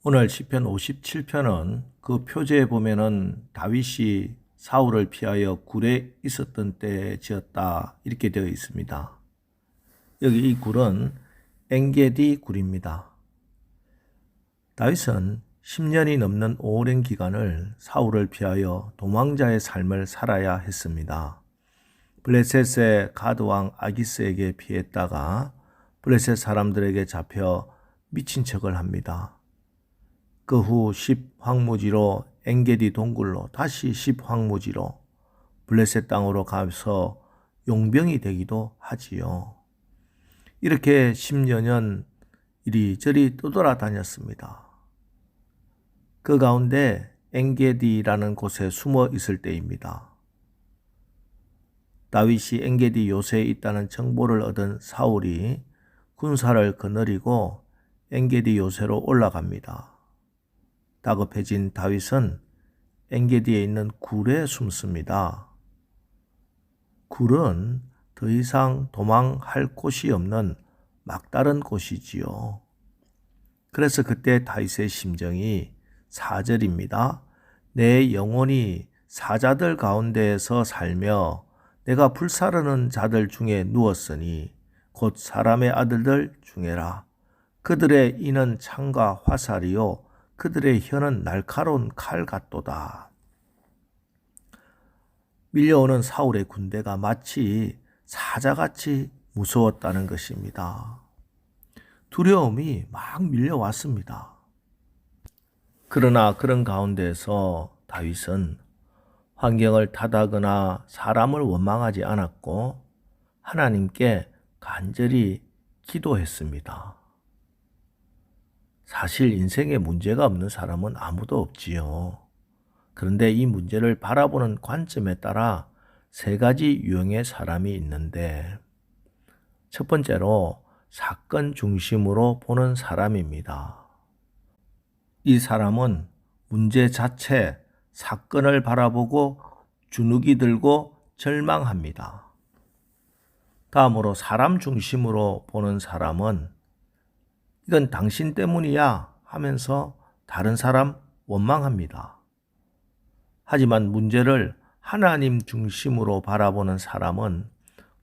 오늘 시편 57편은 그 표제에 보면은 다윗이 사울을 피하여 굴에 있었던 때에 지었다 이렇게 되어 있습니다. 여기 이 굴은 엔게디 굴입니다. 다윗은 10년이 넘는 오랜 기간을 사울을 피하여 도망자의 삶을 살아야 했습니다. 블레셋의 가드왕 아기스에게 피했다가 블레셋 사람들에게 잡혀 미친 척을 합니다. 그 후 10황무지로 엔게디 동굴로 다시 10황무지로 블레셋 땅으로 가서 용병이 되기도 하지요. 이렇게 10여 년 이리저리 떠돌아다녔습니다. 그 가운데 엔게디라는 곳에 숨어 있을 때입니다. 다윗이 엔게디 요새에 있다는 정보를 얻은 사울이 군사를 거느리고 엔게디 요새로 올라갑니다. 다급해진 다윗은 엔게디에 있는 굴에 숨습니다. 굴은 더 이상 도망할 곳이 없는 막다른 곳이지요. 그래서 그때 다윗의 심정이 4절입니다. 내 영혼이 사자들 가운데에서 살며 내가 불사르는 자들 중에 누웠으니 곧 사람의 아들들 중에라. 그들의 이는 창과 화살이요 그들의 혀는 날카로운 칼 같도다. 밀려오는 사울의 군대가 마치 사자같이 무서웠다는 것입니다. 두려움이 막 밀려왔습니다. 그러나 그런 가운데서 다윗은 환경을 탓하거나 사람을 원망하지 않았고 하나님께 간절히 기도했습니다. 사실 인생에 문제가 없는 사람은 아무도 없지요. 그런데 이 문제를 바라보는 관점에 따라 세 가지 유형의 사람이 있는데 첫 번째로 사건 중심으로 보는 사람입니다. 이 사람은 문제 자체, 사건을 바라보고 주눅이 들고 절망합니다. 다음으로 사람 중심으로 보는 사람은 이건 당신 때문이야 하면서 다른 사람 원망합니다. 하지만 문제를 하나님 중심으로 바라보는 사람은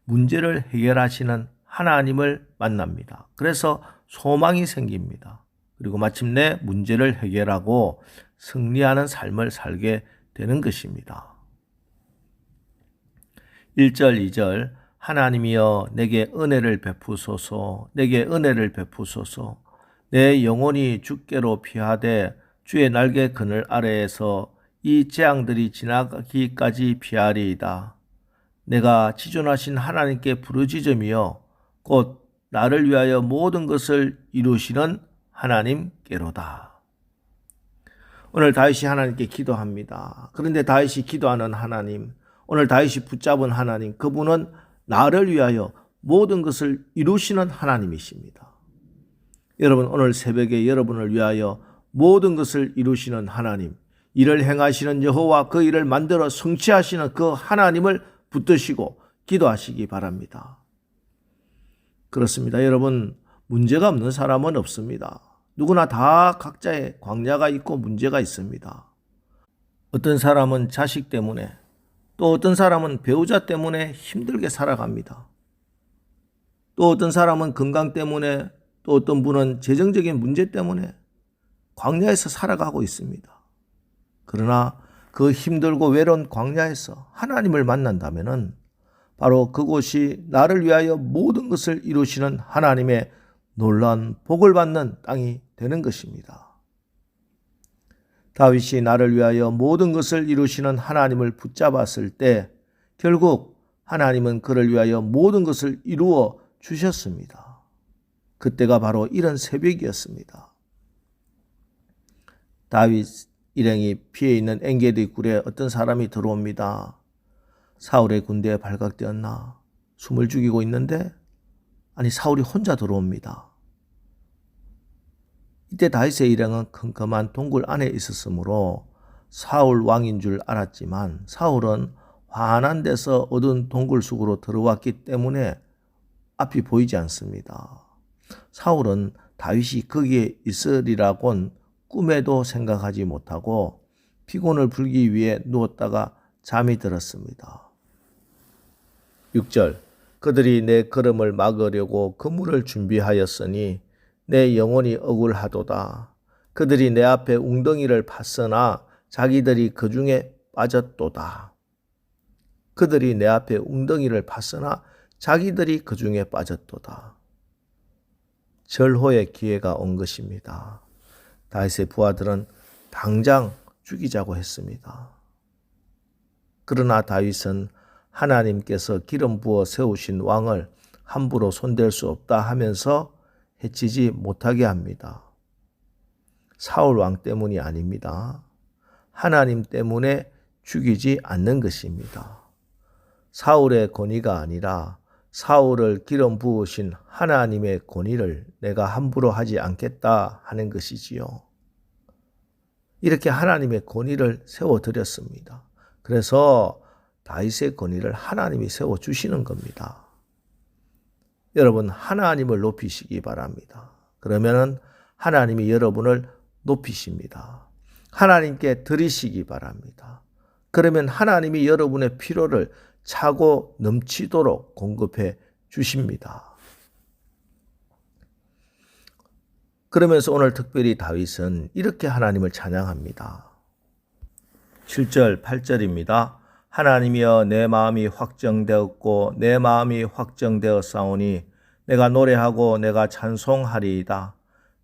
문제를 해결하시는 하나님을 만납니다. 그래서 소망이 생깁니다. 그리고 마침내 문제를 해결하고 승리하는 삶을 살게 되는 것입니다. 1절, 2절 하나님이여 내게 은혜를 베푸소서 내게 은혜를 베푸소서 내 영혼이 주께로 피하되 주의 날개 그늘 아래에서 이 재앙들이 지나가기까지 피하리이다. 내가 지존하신 하나님께 부르짖으며 곧 나를 위하여 모든 것을 이루시는 하나님께로다. 오늘 다윗이 하나님께 기도합니다. 그런데 다윗이 기도하는 하나님, 오늘 다윗이 붙잡은 하나님, 그분은 나를 위하여 모든 것을 이루시는 하나님이십니다. 여러분 오늘 새벽에 여러분을 위하여 모든 것을 이루시는 하나님, 일을 행하시는 여호와 그 일을 만들어 성취하시는 그 하나님을 붙드시고 기도하시기 바랍니다. 그렇습니다. 여러분 문제가 없는 사람은 없습니다. 누구나 다 각자의 광야가 있고 문제가 있습니다. 어떤 사람은 자식 때문에 또 어떤 사람은 배우자 때문에 힘들게 살아갑니다. 또 어떤 사람은 건강 때문에 또 어떤 분은 재정적인 문제 때문에 광야에서 살아가고 있습니다. 그러나 그 힘들고 외로운 광야에서 하나님을 만난다면 바로 그곳이 나를 위하여 모든 것을 이루시는 하나님의 놀라운 복을 받는 땅이 되는 것입니다. 다윗이 나를 위하여 모든 것을 이루시는 하나님을 붙잡았을 때 결국 하나님은 그를 위하여 모든 것을 이루어 주셨습니다. 그때가 바로 이런 새벽이었습니다. 다윗 일행이 피해 있는 엔게디 굴에 어떤 사람이 들어옵니다. 사울의 군대에 발각되었나? 숨을 죽이고 있는데 아니 사울이 혼자 들어옵니다. 이때 다윗의 일행은 컴컴한 동굴 안에 있었으므로 사울 왕인 줄 알았지만 사울은 환한 데서 어두운 동굴 속으로 들어왔기 때문에 앞이 보이지 않습니다. 사울은 다윗이 거기에 있으리라고는 꿈에도 생각하지 못하고 피곤을 풀기 위해 누웠다가 잠이 들었습니다. 6절 그들이 내 걸음을 막으려고 그물을 준비하였으니 내 영혼이 억울하도다. 그들이 내 앞에 웅덩이를 팠으나 자기들이 그 중에 빠졌도다. 그들이 내 앞에 웅덩이를 팠으나 자기들이 그 중에 빠졌도다. 절호의 기회가 온 것입니다. 다윗의 부하들은 당장 죽이자고 했습니다. 그러나 다윗은 하나님께서 기름 부어 세우신 왕을 함부로 손댈 수 없다 하면서 해치지 못하게 합니다. 사울 왕 때문이 아닙니다. 하나님 때문에 죽이지 않는 것입니다. 사울의 권위가 아니라 사울을 기름 부으신 하나님의 권위를 내가 함부로 하지 않겠다 하는 것이지요. 이렇게 하나님의 권위를 세워드렸습니다. 그래서 다윗의 권위를 하나님이 세워주시는 겁니다. 여러분 하나님을 높이시기 바랍니다. 그러면은 하나님이 여러분을 높이십니다. 하나님께 드리시기 바랍니다. 그러면 하나님이 여러분의 필요를 차고 넘치도록 공급해 주십니다. 그러면서 오늘 특별히 다윗은 이렇게 하나님을 찬양합니다. 7절, 8절입니다. 하나님이여 내 마음이 확정되었고 내 마음이 확정되었사오니 내가 노래하고 내가 찬송하리이다.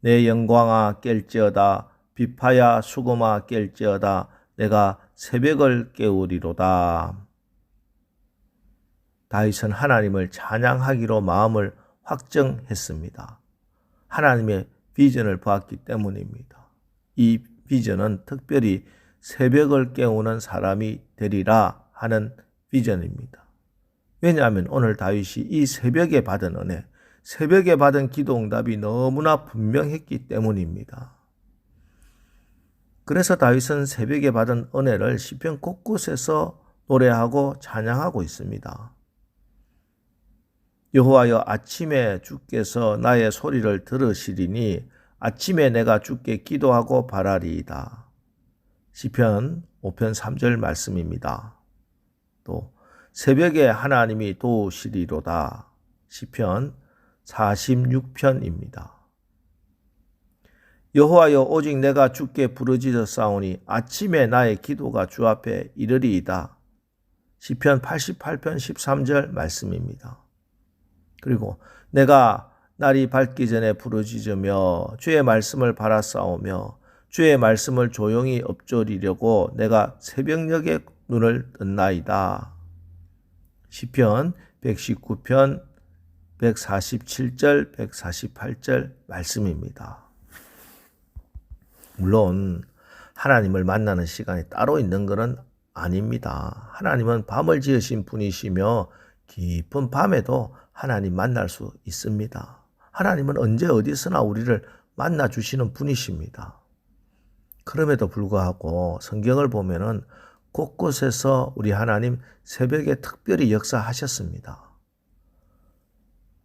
내 영광아 깰지어다. 비파야 수금아 깰지어다. 내가 새벽을 깨우리로다. 다윗은 하나님을 찬양하기로 마음을 확정했습니다. 하나님의 비전을 보았기 때문입니다. 이 비전은 특별히 새벽을 깨우는 사람이 되리라 하는 비전입니다. 왜냐하면 오늘 다윗이 이 새벽에 받은 은혜, 새벽에 받은 기도 응답이 너무나 분명했기 때문입니다. 그래서 다윗은 새벽에 받은 은혜를 시편 곳곳에서 노래하고 찬양하고 있습니다. 여호와여 아침에 주께서 나의 소리를 들으시리니 아침에 내가 주께 기도하고 바라리이다. 시편 5편 3절 말씀입니다. 또 새벽에 하나님이 도우시리로다. 시편 46편입니다. 여호와여 오직 내가 주께 부르짖었사오니 아침에 나의 기도가 주 앞에 이르리이다. 시편 88편 13절 말씀입니다. 그리고 내가 날이 밝기 전에 부르짖으며 주의 말씀을 바라싸우며 주의 말씀을 조용히 엎조리려고 내가 새벽녘에 눈을 떴나이다. 시편 119편 147절 148절 말씀입니다. 물론 하나님을 만나는 시간이 따로 있는 것은 아닙니다. 하나님은 밤을 지으신 분이시며 깊은 밤에도 하나님 만날 수 있습니다. 하나님은 언제 어디서나 우리를 만나 주시는 분이십니다. 그럼에도 불구하고 성경을 보면은 곳곳에서 우리 하나님 새벽에 특별히 역사하셨습니다.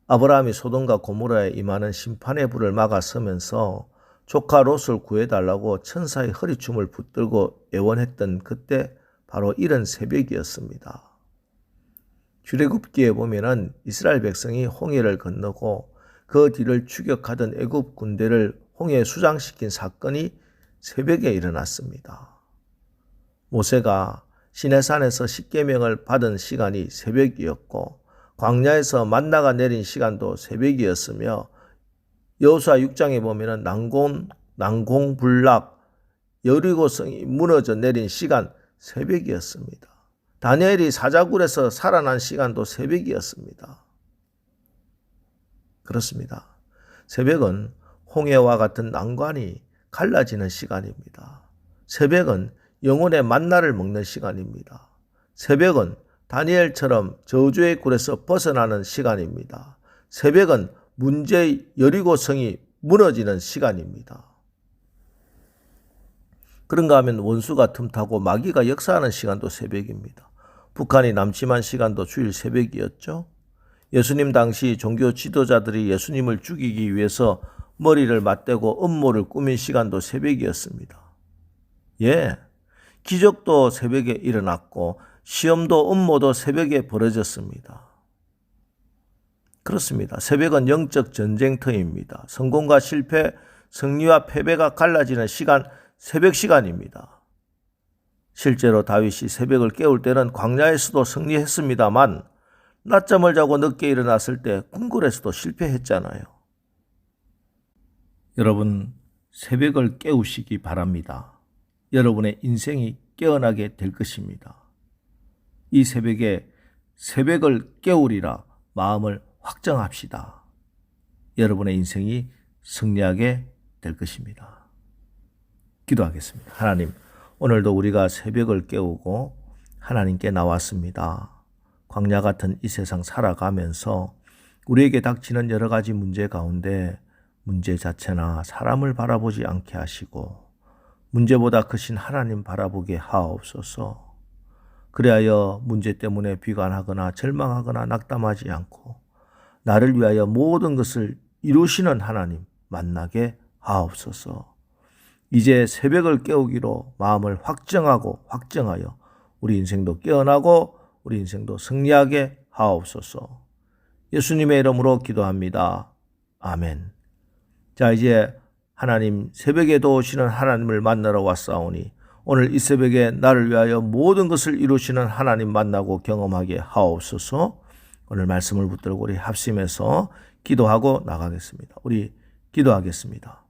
아브라함이 소돔과 고모라에 임하는 심판의 불을 막아서면서 조카 롯을 구해달라고 천사의 허리춤을 붙들고 애원했던 그때 바로 이런 새벽이었습니다. 출애굽기에 보면은 이스라엘 백성이 홍해를 건너고 그 뒤를 추격하던 애굽 군대를 홍해에 수장시킨 사건이 새벽에 일어났습니다. 모세가 시내산에서 십계명을 받은 시간이 새벽이었고 광야에서 만나가 내린 시간도 새벽이었으며 여호수아 6장에 보면은 난공불락 여리고성이 무너져 내린 시간 새벽이었습니다. 다니엘이 사자굴에서 살아난 시간도 새벽이었습니다. 그렇습니다. 새벽은 홍해와 같은 난관이 갈라지는 시간입니다. 새벽은 영혼의 만나를 먹는 시간입니다. 새벽은 다니엘처럼 저주의 굴에서 벗어나는 시간입니다. 새벽은 문제의 여리고성이 무너지는 시간입니다. 그런가 하면 원수가 틈타고 마귀가 역사하는 시간도 새벽입니다. 북한이 남침한 시간도 주일 새벽이었죠. 예수님 당시 종교 지도자들이 예수님을 죽이기 위해서 머리를 맞대고 음모를 꾸민 시간도 새벽이었습니다. 예, 기적도 새벽에 일어났고 시험도 음모도 새벽에 벌어졌습니다. 그렇습니다. 새벽은 영적 전쟁터입니다. 성공과 실패, 승리와 패배가 갈라지는 시간, 새벽 시간입니다. 실제로 다윗이 새벽을 깨울 때는 광야에서도 승리했습니다만 낮잠을 자고 늦게 일어났을 때 궁궐에서도 실패했잖아요. 여러분, 새벽을 깨우시기 바랍니다. 여러분의 인생이 깨어나게 될 것입니다. 이 새벽에 새벽을 깨우리라 마음을 확정합시다. 여러분의 인생이 승리하게 될 것입니다. 기도하겠습니다. 하나님, 오늘도 우리가 새벽을 깨우고 하나님께 나왔습니다. 광야 같은 이 세상 살아가면서 우리에게 닥치는 여러 가지 문제 가운데 문제 자체나 사람을 바라보지 않게 하시고 문제보다 크신 하나님 바라보게 하옵소서. 그리하여 문제 때문에 비관하거나 절망하거나 낙담하지 않고 나를 위하여 모든 것을 이루시는 하나님 만나게 하옵소서. 이제 새벽을 깨우기로 마음을 확정하여 우리 인생도 깨어나고 우리 인생도 승리하게 하옵소서. 예수님의 이름으로 기도합니다. 아멘. 자, 이제 하나님 새벽에도 오시는 하나님을 만나러 왔사오니 오늘 이 새벽에 나를 위하여 모든 것을 이루시는 하나님 만나고 경험하게 하옵소서. 오늘 말씀을 붙들고 우리 합심해서 기도하고 나가겠습니다. 우리 기도하겠습니다.